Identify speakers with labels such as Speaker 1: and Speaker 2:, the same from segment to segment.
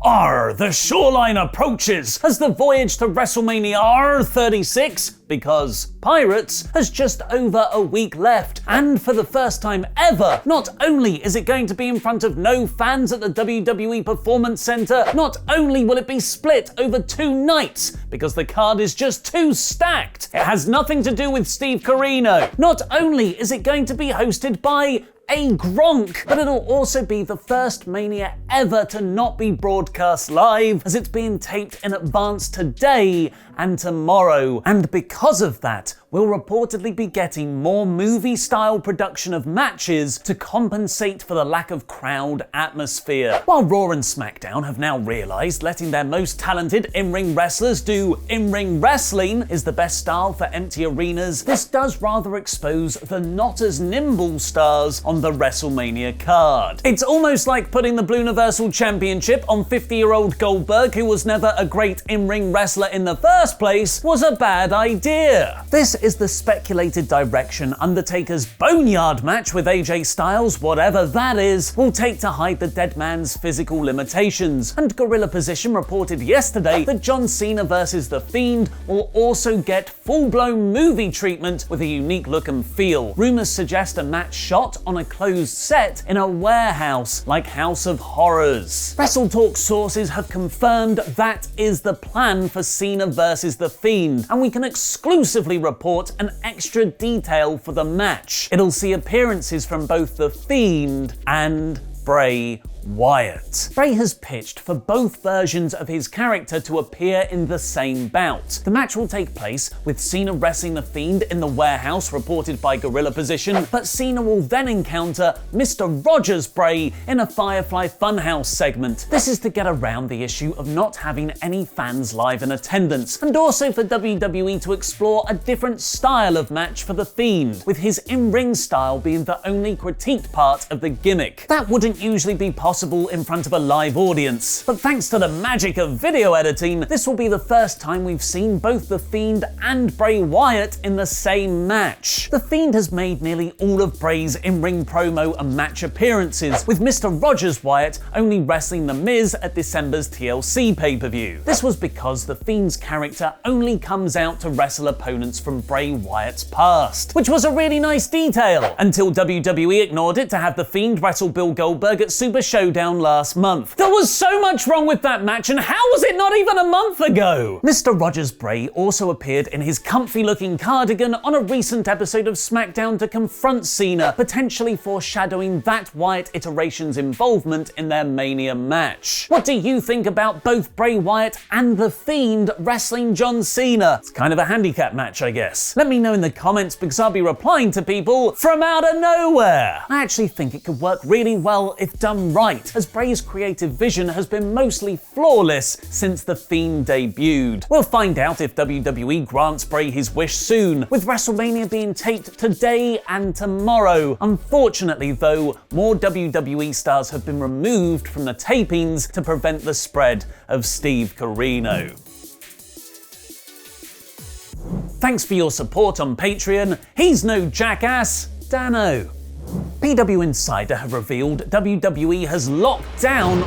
Speaker 1: The shoreline approaches as the voyage to WrestleMania 36, because Pirates has just over a week left. And for the first time ever, not only is it going to be in front of no fans at the WWE Performance Center, not only will it be split over 2 nights, because the card is just too stacked. It has nothing to do with Steve Corino. Not only is it going to be hosted by a Gronk, but it'll also be the first Mania ever to not be broadcast live, as it's being taped in advance today and tomorrow. And because of that, we'll reportedly be getting more movie-style production of matches to compensate for the lack of crowd atmosphere. While Raw and SmackDown have now realized letting their most talented in-ring wrestlers do in-ring wrestling is the best style for empty arenas, this does rather expose the not as nimble stars on the WrestleMania card. It's almost like putting the Blue Universal Championship on 50-year-old Goldberg, who was never a great in-ring wrestler in the first place, was a bad idea. This is the speculated direction Undertaker's Boneyard match with AJ Styles, whatever that is, will take to hide the dead man's physical limitations. And Gorilla Position reported yesterday that John Cena versus The Fiend will also get full-blown movie treatment with a unique look and feel. Rumors suggest a match shot on a closed set in a warehouse like House of Horrors. WrestleTalk sources have confirmed that is the plan for Cena versus The Fiend, and we can exclusively report an extra detail for the match. It'll see appearances from both The Fiend and Bray Wyatt. Bray has pitched for both versions of his character to appear in the same bout. The match will take place with Cena wrestling The Fiend in the warehouse, reported by Gorilla Position, but Cena will then encounter Mr. Rogers Bray in a Firefly Funhouse segment. This is to get around the issue of not having any fans live in attendance, and also for WWE to explore a different style of match for The Fiend, with his in-ring style being the only critiqued part of the gimmick. That wouldn't usually be possible in front of a live audience, but thanks to the magic of video editing, this will be the first time we've seen both The Fiend and Bray Wyatt in the same match. The Fiend has made nearly all of Bray's in-ring promo and match appearances, with Mr. Rogers Wyatt only wrestling The Miz at December's TLC pay-per-view. This was because The Fiend's character only comes out to wrestle opponents from Bray Wyatt's past, which was a really nice detail, until WWE ignored it to have The Fiend wrestle Bill Goldberg at Super Showdown last month. There was so much wrong with that match, and how was it not even a month ago? Mr. Rogers Bray also appeared in his comfy-looking cardigan on a recent episode of SmackDown to confront Cena, potentially foreshadowing that Wyatt iteration's involvement in their Mania match. What do you think about both Bray Wyatt and The Fiend wrestling John Cena? It's kind of a handicap match, I guess. Let me know in the comments, because I'll be replying to people from out of nowhere. I actually think it could work really well if done right, as Bray's creative vision has been mostly flawless since The Fiend debuted. We'll find out if WWE grants Bray his wish soon, with WrestleMania being taped today and tomorrow. Unfortunately though, more WWE stars have been removed from the tapings to prevent the spread of Steve Corino. Thanks for your support on Patreon. He's no jackass, Dano. PW Insider have revealed WWE has locked down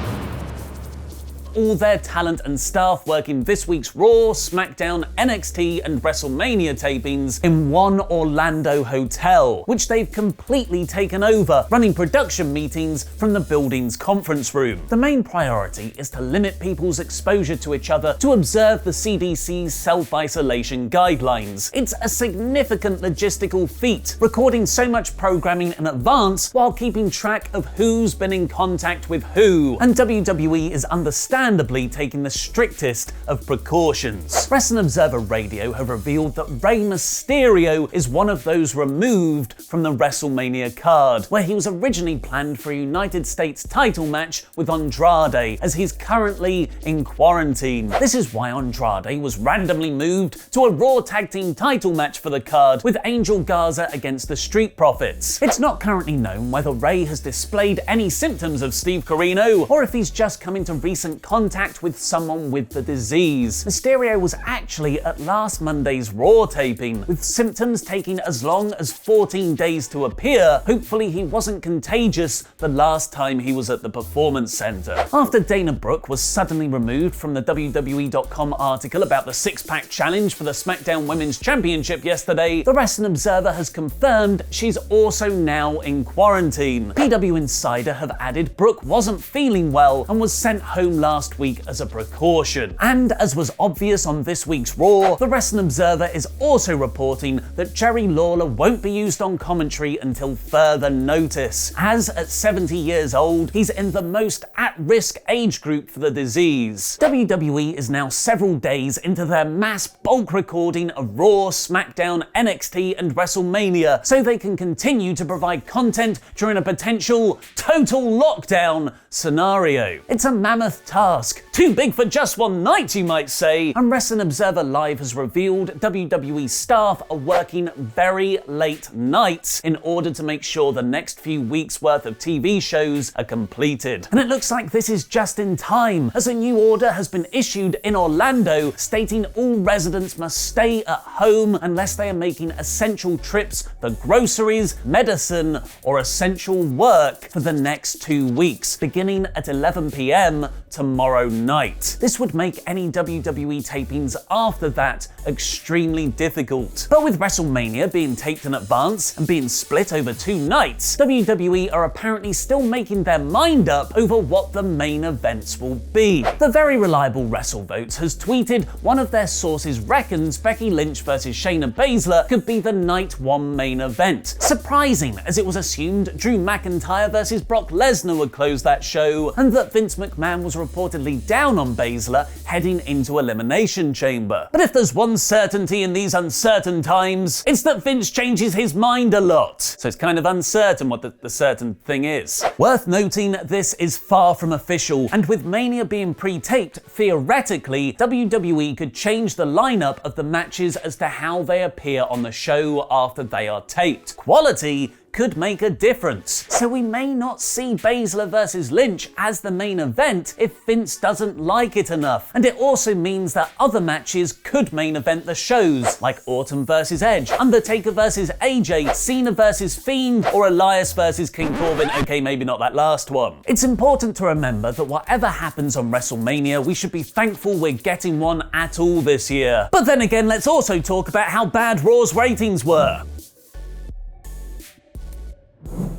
Speaker 1: all their talent and staff working this week's Raw, SmackDown, NXT and WrestleMania tapings in one Orlando hotel, which they've completely taken over, running production meetings from the building's conference room. The main priority is to limit people's exposure to each other to observe the CDC's self-isolation guidelines. It's a significant logistical feat, recording so much programming in advance while keeping track of who's been in contact with who, and WWE is understandably taking the strictest of precautions. Wrestling Observer Radio have revealed that Rey Mysterio is one of those removed from the WrestleMania card, where he was originally planned for a United States title match with Andrade, as he's currently in quarantine. This is why Andrade was randomly moved to a Raw Tag Team title match for the card, with Angel Garza against the Street Profits. It's not currently known whether Rey has displayed any symptoms of Steve Corino, or if he's just come into recent contact contact with someone with the disease. Mysterio was actually at last Monday's Raw taping, with symptoms taking as long as 14 days to appear. Hopefully he wasn't contagious the last time he was at the Performance Center. After Dana Brooke was suddenly removed from the WWE.com article about the six-pack challenge for the SmackDown Women's Championship yesterday, the Wrestling Observer has confirmed she's also now in quarantine. PW Insider have added Brooke wasn't feeling well and was sent home last week as a precaution. And as was obvious on this week's Raw, the Wrestling Observer is also reporting that Jerry Lawler won't be used on commentary until further notice, as at 70 years old, he's in the most at-risk age group for the disease. WWE is now several days into their mass bulk recording of Raw, SmackDown, NXT, and WrestleMania, so they can continue to provide content during a potential total lockdown scenario. It's a mammoth task, too big for just one night, you might say, and Wrestling Observer Live has revealed WWE staff are working very late nights in order to make sure the next few weeks' worth of TV shows are completed. And it looks like this is just in time, as a new order has been issued in Orlando stating all residents must stay at home unless they are making essential trips for groceries, medicine, or essential work for the next 2 weeks, beginning at 11 p.m. tomorrow night. This would make any WWE tapings after that extremely difficult. But with WrestleMania being taped in advance and being split over 2 nights, WWE are apparently still making their mind up over what the main events will be. The very reliable WrestleVotes has tweeted one of their sources reckons Becky Lynch versus Shayna Baszler could be the night 1 main event. Surprising, as it was assumed Drew McIntyre versus Brock Lesnar would close that show, and that Vince McMahon was reportedly down on Baszler heading into Elimination Chamber. But if there's one certainty in these uncertain times, it's that Vince changes his mind a lot. So it's kind of uncertain what the certain thing is. Worth noting, this is far from official, and with Mania being pre-taped, theoretically, WWE could change the lineup of the matches as to how they appear on the show after they are taped. Quality could make a difference. So we may not see Baszler versus Lynch as the main event if Vince doesn't like it enough. And it also means that other matches could main event the shows, like Orton versus Edge, Undertaker versus AJ, Cena versus Fiend, or Elias versus King Corbin. Okay, maybe not that last one. It's important to remember that whatever happens on WrestleMania, we should be thankful we're getting one at all this year. But then again, let's also talk about how bad Raw's ratings were.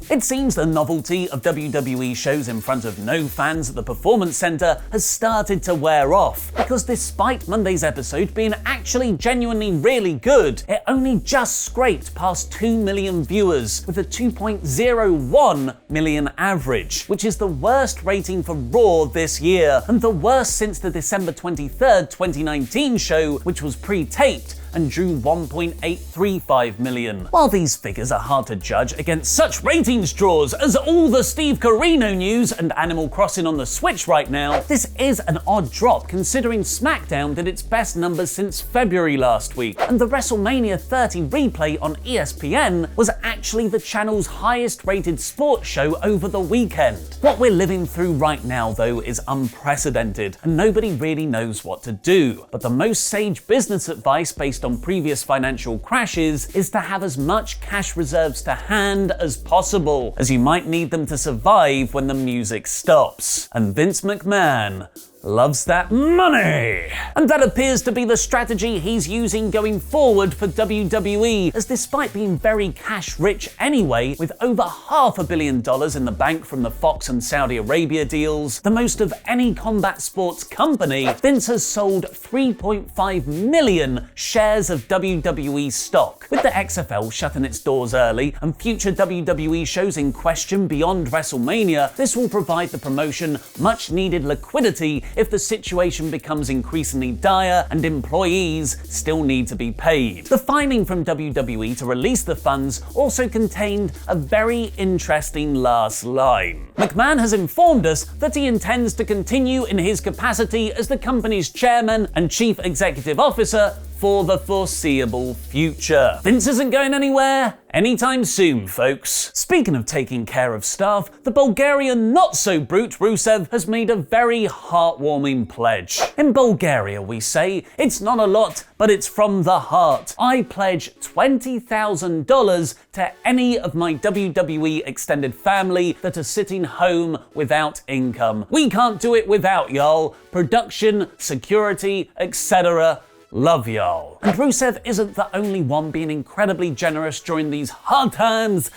Speaker 1: It seems the novelty of WWE shows in front of no fans at the Performance Center has started to wear off, because despite Monday's episode being actually genuinely really good, it only just scraped past 2 million viewers with a 2.01 million average, which is the worst rating for Raw this year, and the worst since the December 23rd, 2019 show, which was pre-taped and drew 1.835 million. While these figures are hard to judge against such ratings draws as all the Steve Corino news and Animal Crossing on the Switch right now, this is an odd drop considering SmackDown did its best numbers since February last week, and the WrestleMania 30 replay on ESPN was actually the channel's highest rated sports show over the weekend. What we're living through right now, though, is unprecedented, and nobody really knows what to do. But the most sage business advice based on previous financial crashes is to have as much cash reserves to hand as possible, as you might need them to survive when the music stops. And Vince McMahon loves that money! And that appears to be the strategy he's using going forward for WWE, as despite being very cash rich anyway, with over $500 million in the bank from the Fox and Saudi Arabia deals, the most of any combat sports company, Vince has sold 3.5 million shares of WWE stock. With the XFL shutting its doors early and future WWE shows in question beyond WrestleMania, this will provide the promotion much needed liquidity if the situation becomes increasingly dire and employees still need to be paid. The filing from WWE to release the funds also contained a very interesting last line. McMahon has informed us that he intends to continue in his capacity as the company's chairman and chief executive officer for the foreseeable future. Vince isn't going anywhere anytime soon, folks. Speaking of taking care of staff, the Bulgarian not-so-brute Rusev has made a very heartwarming pledge. In Bulgaria, we say, "It's not a lot, but it's from the heart. I pledge $20,000 to any of my WWE extended family that are sitting home without income. We can't do it without y'all. Production, security, etc. Love y'all." And Rusev isn't the only one being incredibly generous during these hard times.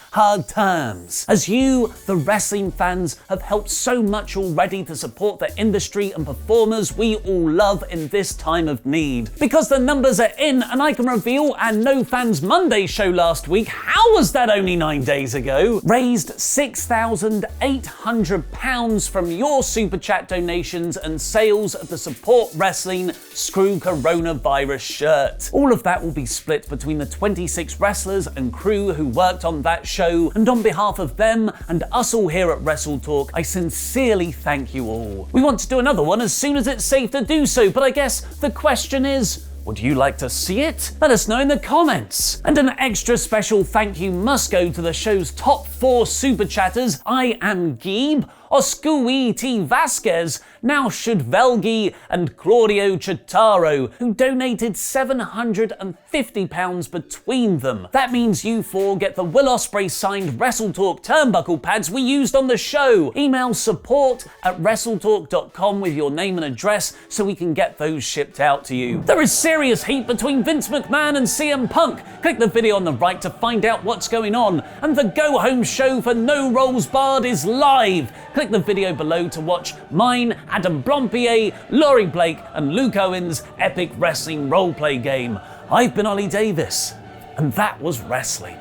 Speaker 1: As you, the wrestling fans, have helped so much already to support the industry and performers we all love in this time of need. Because the numbers are in, and I can reveal our No Fans Monday show last week, how was that only 9 days ago? Raised £6,800 from your super chat donations and sales of the Support Wrestling Screw Coronavirus shirt. All of that will be split between the 26 wrestlers and crew who worked on that show, and on behalf of them and us all here at WrestleTalk, I sincerely thank you all. We want to do another one as soon as it's safe to do so, but I guess the question is, would you like to see it? Let us know in the comments. And an extra special thank you must go to the show's top 4 super chatters: I Am Geeb, Oscui T. Vasquez, Now Should Velgi, and Claudio Chitaro, who donated £750 between them. That means you 4 get the Will Ospreay signed WrestleTalk turnbuckle pads we used on the show. Email support@wrestletalk.com with your name and address so we can get those shipped out to you. There is serious heat between Vince McMahon and CM Punk. Click the video on the right to find out what's going on. And the Go Home show for No Rolls Barred is live. Click the video below to watch mine, Adam Blompier, Laurie Blake, and Luke Owen's epic wrestling roleplay game. I've been Ollie Davis, and that was wrestling.